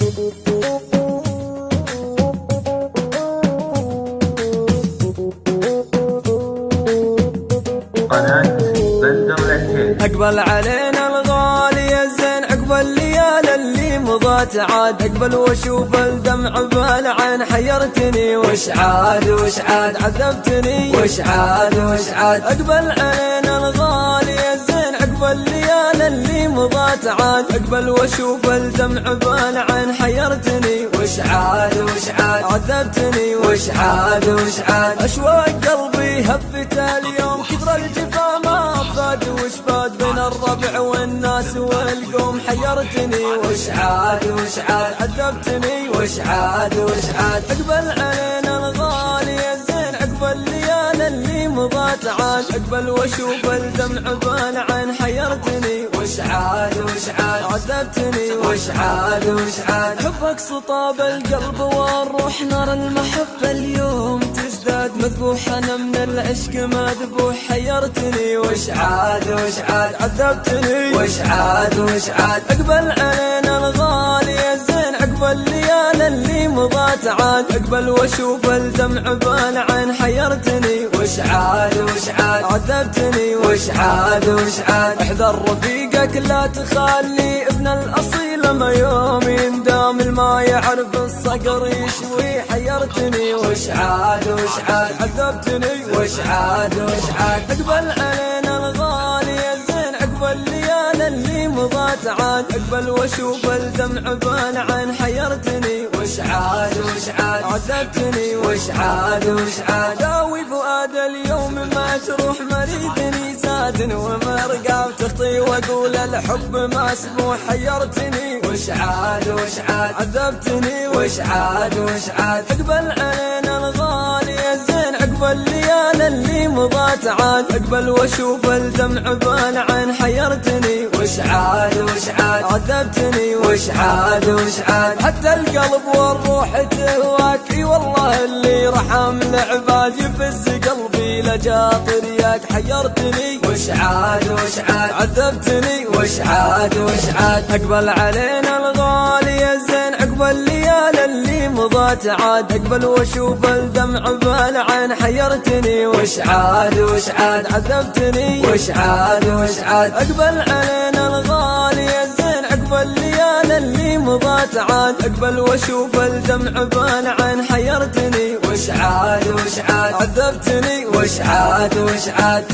قناة بندر العتيب. اقبل علينا الغالي الزين عقب الليالي اللي مضت عاد، اقبل واشوف الدمع بالعين حيرتني، وش عاد وش عاد عذبتني، وش عاد وش عاد. اقبل علينا الغالي الزين عقب الليالي اللي مضت عاد، اقبل واشوف الدمع بالعين حيرتني، وش عاد وش عاد عذبتني، وش عاد وش عاد. اشواق قلبي هبت اليوم كثر الجفا ما فاد، وش فاد بين الربع والناس والقوم حيرتني، وش عاد وش عاد عذبتني، وش عاد وش عاد. اقبل علينا الغالي الزين عقب الليالي اللي مضت عاد، اقبل واشوف الدمع بالعين حيرتني، وش عاد وش عاد عذبتني، وش عاد وش عاد. حبك سطاب القلب والروح نار المحبة اليوم تزداد، مذبوح انا من العشق مذبوح حيرتني، وش عاد وش عاد عذبتني، وش عاد وش عاد. اقبل علينا الغالي الزين عقب الليالي اللي مضت عاد، اقبل واشوف الدمع بالعين حيرتني، وش عاد وش عاد عذبتني، وش عاد وش عاد. احذر رفيقك لا تخلي ابن الاصيل ما يوم يندام، الما يعرف الصقر يشوي حيرتني، وش عاد وش عاد عذبتني، وش عاد وش عاد. اقبل علينا الغالي الزين عقب الليالي اللي مضت عاد، اقبل واشوف الدمع بالعين حيرتني، وش عاد وش عاد عذبتني، وش عاد وش عاد. داوي فؤاد اليوم مجروح مريدني زاد ومرقع تخطي واقول الحب مسموح حيرتني، وش عاد وش عاد عذبتني، وش عاد وش عاد. اقبل علينا الغالي الزين عقب الليالي اللي مضت عاد، اقبل واشوف الدمع بالعين حيرتني، وش عاد وش عاد عذبتني، وش عاد وش عاد. حتى القلب والروح تهواك، اي والله اللي رحم العباد يفز قلبي لجاطر ياك حيرتني، وش عاد وش عاد عذبتني، وش عاد وش عاد. اقبل علينا الغالي الزين عقب الليالي اللي مضت عاد، اقبل واشوف الدمع بالعين حيرتني، وش عاد وش عاد عذبتني، وش عاد وش عاد. اقبل علينا الغالي الزين عقب الليالي اللي مضت عاد، اقبل واشوف الدمع بالعين حيرتني، وش عاد وش عاد عذبتني، وش عاد وش عاد.